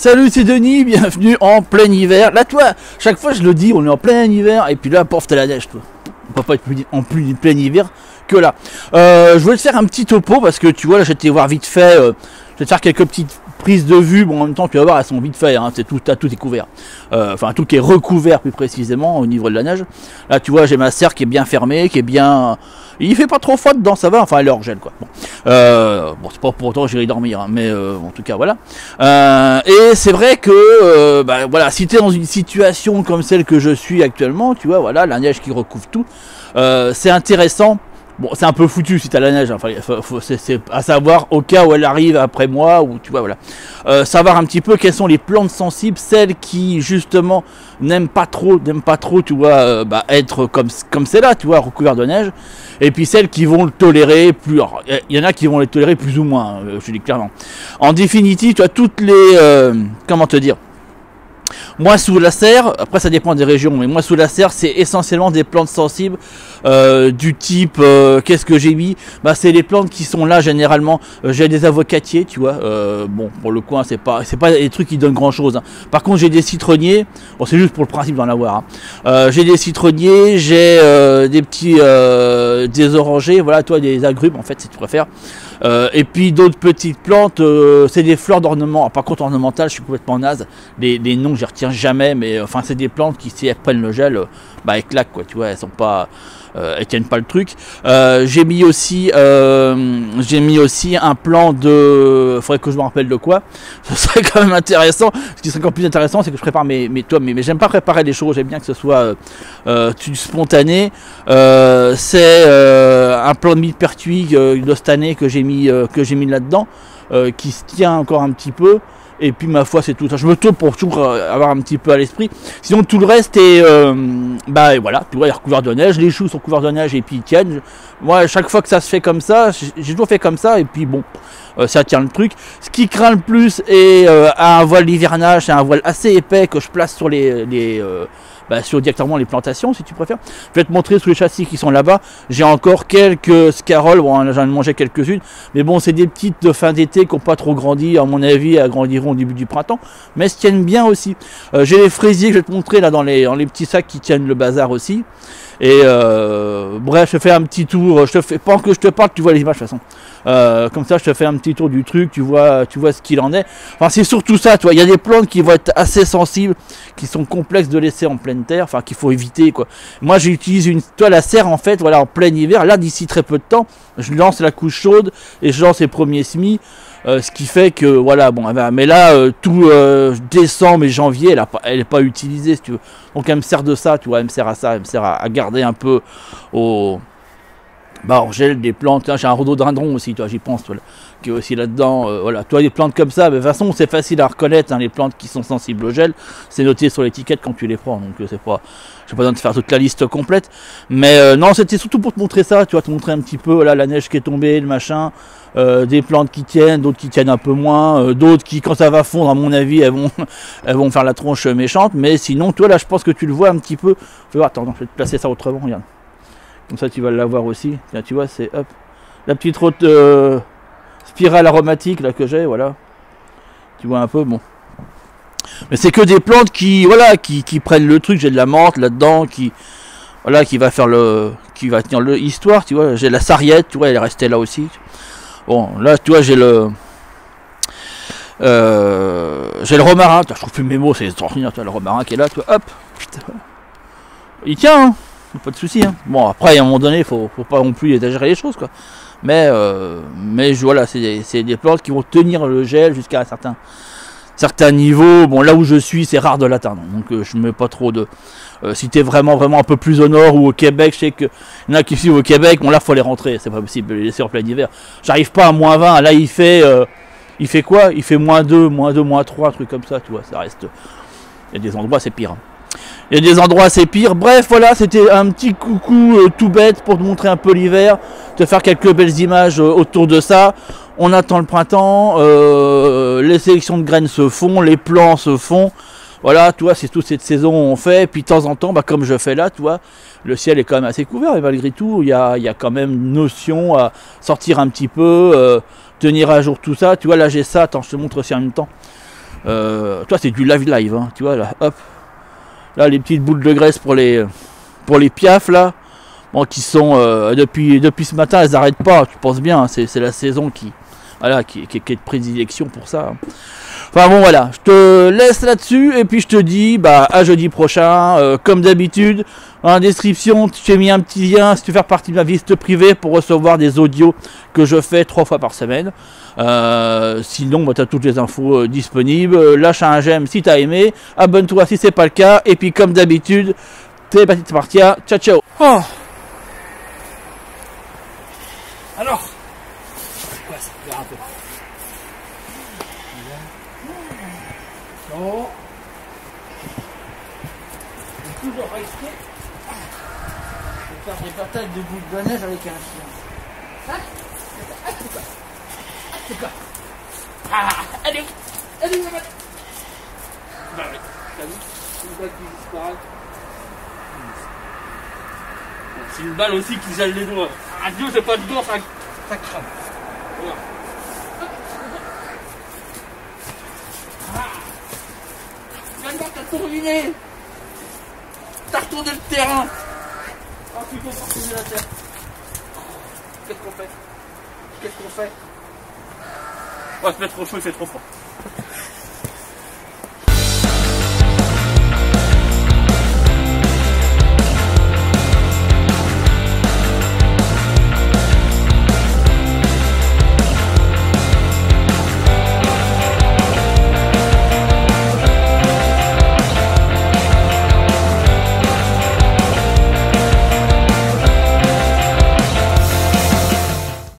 Salut, c'est Denis, bienvenue en plein hiver. Là, toi, chaque fois je le dis, on est en plein hiver, et puis là, pauvre, t'as la neige, toi. On peut pas être en plus plein hiver que là. Je voulais te faire un petit topo, parce que tu vois, là, j'étais voir vite fait, je vais te faire quelques petites prises de vue. Bon, en même temps, tu vas voir, elles sont vite fait, hein, tout est couvert. Enfin, tout qui est recouvert, plus précisément, au niveau de la neige. Là, tu vois, j'ai ma serre qui est bien fermée, qui est bien... Il fait pas trop froid dedans, ça va, enfin elle est hors gel quoi. Bon, c'est pas pour autant que j'irai dormir, hein, mais en tout cas voilà. Et c'est vrai que voilà, si tu es dans une situation comme celle que je suis actuellement, tu vois, voilà, la neige qui recouvre tout, c'est intéressant. Bon, c'est un peu foutu si tu as la neige, enfin, c'est à savoir au cas où elle arrive après moi, ou tu vois, voilà. Savoir un petit peu quelles sont les plantes sensibles, celles qui justement n'aiment pas trop, tu vois, être comme celle-là, tu vois, recouvert de neige, et puis celles qui vont le tolérer plus. Il y en a qui vont les tolérer plus ou moins, je dis clairement. En définitive, tu as toutes les, comment te dire. Moi sous la serre, après ça dépend des régions, mais moi sous la serre c'est essentiellement des plantes sensibles du type, qu'est-ce que j'ai mis, c'est les plantes qui sont là généralement, j'ai des avocatiers, tu vois, bon pour le coin c'est pas des trucs qui donnent grand chose, hein. Par contre j'ai des citronniers, bon c'est juste pour le principe d'en avoir, hein. J'ai des citronniers, j'ai des petits, des orangers, voilà, toi des agrumes en fait si tu préfères. Et puis d'autres petites plantes, c'est des fleurs d'ornement. Par contre ornementales, je suis complètement naze. Les noms, je les retiens jamais, mais enfin c'est des plantes qui si elles prennent le gel, elles claquent quoi. Tu vois, elles sont pas, elles tiennent pas le truc. J'ai mis aussi un plan de, faudrait que je me rappelle de quoi. Ce serait quand même intéressant. Ce qui serait encore plus intéressant, c'est que je prépare mais j'aime pas préparer les choses. J'aime bien que ce soit spontané. C'est un plan de millepertuis de cette année que j'ai mis là-dedans, qui se tient encore un petit peu. Et puis ma foi c'est tout ça. Je me tourne pour toujours avoir un petit peu à l'esprit. Sinon tout le reste est voilà, tu vois, il est recouvert de neige, les choux sont couverts de neige et puis ils tiennent. Moi chaque fois que ça se fait comme ça, j'ai toujours fait comme ça et puis bon, ça tient le truc. Ce qui craint le plus est un voile d'hivernage, c'est un voile assez épais que je place sur sur directement les plantations si tu préfères. Je vais te montrer sous les châssis qui sont là-bas. J'ai encore quelques scaroles, bon j'en ai mangé quelques-unes, mais bon c'est des petites de fin d'été qui n'ont pas trop grandi, à mon avis elles grandiront au début du printemps, mais elles se tiennent bien aussi. J'ai les fraisiers que je vais te montrer là dans les petits sacs qui tiennent le bazar aussi. Et bref, je fais un petit tour, pendant que je te parle, tu vois les images de toute façon. Comme ça, je te fais un petit tour du truc, tu vois ce qu'il en est. Enfin, c'est surtout ça, tu vois. Il y a des plantes qui vont être assez sensibles, qui sont complexes de laisser en pleine terre, enfin qu'il faut éviter, quoi. Moi, j'utilise la serre en fait, voilà, en plein hiver. Là, d'ici très peu de temps, je lance la couche chaude et je lance les premiers semis. Ce qui fait que voilà, bon, mais là tout décembre et janvier elle est pas utilisée si tu veux, donc elle me sert de ça, tu vois, elle me sert à ça, elle me sert à garder un peu en gel des plantes. J'ai un rhododendron aussi, toi, j'y pense, toi, qui est aussi là-dedans, voilà, toi, des plantes comme ça, de toute façon c'est facile à reconnaître, hein, les plantes qui sont sensibles au gel, c'est noté sur l'étiquette quand tu les prends, donc c'est pas, j'ai pas besoin de faire toute la liste complète, mais non, c'était surtout pour te montrer ça, tu vois, te montrer un petit peu, voilà, la neige qui est tombée, le machin. Des plantes qui tiennent, d'autres qui tiennent un peu moins, d'autres qui quand ça va fondre à mon avis elles vont faire la tronche méchante, mais sinon toi là je pense que tu le vois un petit peu. Fais voir, attends, je vais te placer ça autrement, regarde. Comme ça tu vas l'avoir aussi. Tiens, tu vois, c'est hop. La petite route spirale aromatique là que j'ai, voilà. Tu vois un peu, bon. Mais c'est que des plantes qui prennent le truc, j'ai de la menthe là-dedans qui va faire qui va tenir l'histoire, tu vois, j'ai la sarriette, tu vois, elle est restée là aussi. Bon, là, tu vois, j'ai le romarin. Je trouve plus mes mots, c'est extraordinaire. Tu vois, le romarin qui est là, tu vois, hop. Il tient, hein. Pas de souci, hein. Bon, après, à un moment donné, faut pas non plus exagérer les choses, quoi. Mais voilà, c'est des plantes qui vont tenir le gel jusqu'à un certain niveau. Bon, là où je suis, c'est rare de l'atteindre. Donc, je mets pas trop de... si tu es vraiment un peu plus au nord ou au Québec, je sais qu'il y en a qui suivent au Québec, bon là faut les rentrer, c'est pas possible de les laisser en plein hiver. J'arrive pas à moins 20, là il fait quoi? Il fait moins 2, moins 3, un truc comme ça, tu vois, ça reste... Il y a des endroits c'est pire. Il y a des endroits c'est pire. Bref, voilà, c'était un petit coucou tout bête pour te montrer un peu l'hiver, te faire quelques belles images autour de ça. On attend le printemps, les sélections de graines se font, les plants se font. Voilà, tu vois, c'est toute cette saison on fait, puis de temps en temps, comme je fais là, tu vois, le ciel est quand même assez couvert, et malgré tout, il y a quand même notion à sortir un petit peu, tenir à jour tout ça, tu vois, là j'ai ça, attends, je te montre aussi en même temps. Toi c'est du live, hein, tu vois là, hop. Là les petites boules de graisse pour les piafs là, bon, qui sont depuis ce matin, elles n'arrêtent pas, tu penses bien, hein, c'est la saison qui est de prédilection pour ça. Hein. Enfin bon voilà, je te laisse là-dessus et puis je te dis bah à jeudi prochain, comme d'habitude, dans la description je t'ai mis un petit lien si tu veux faire partie de ma liste privée pour recevoir des audios que je fais 3 fois par semaine. Sinon bah, tu as toutes les infos disponibles, lâche un j'aime si tu as aimé, abonne-toi si c'est pas le cas et puis comme d'habitude, t'es parti de partir, ciao ciao. Oh. Alors ouais, ça fait un peu. Non. Toujours rester. Je vais faire des patates de bout de neige avec un chien. Allez, allez, maman. Bah oui, t'as vu, une balle qui disparaît. C'est une balle aussi qui gèle les doigts. Adieu, c'est pas de doigts, ça crame. Voilà. T'as tout ruiné. T'as retourné le terrain. Oh putain, t'as retourné la terre. Qu'est-ce qu'on fait? Ouais, se mettre trop chaud, il fait trop froid.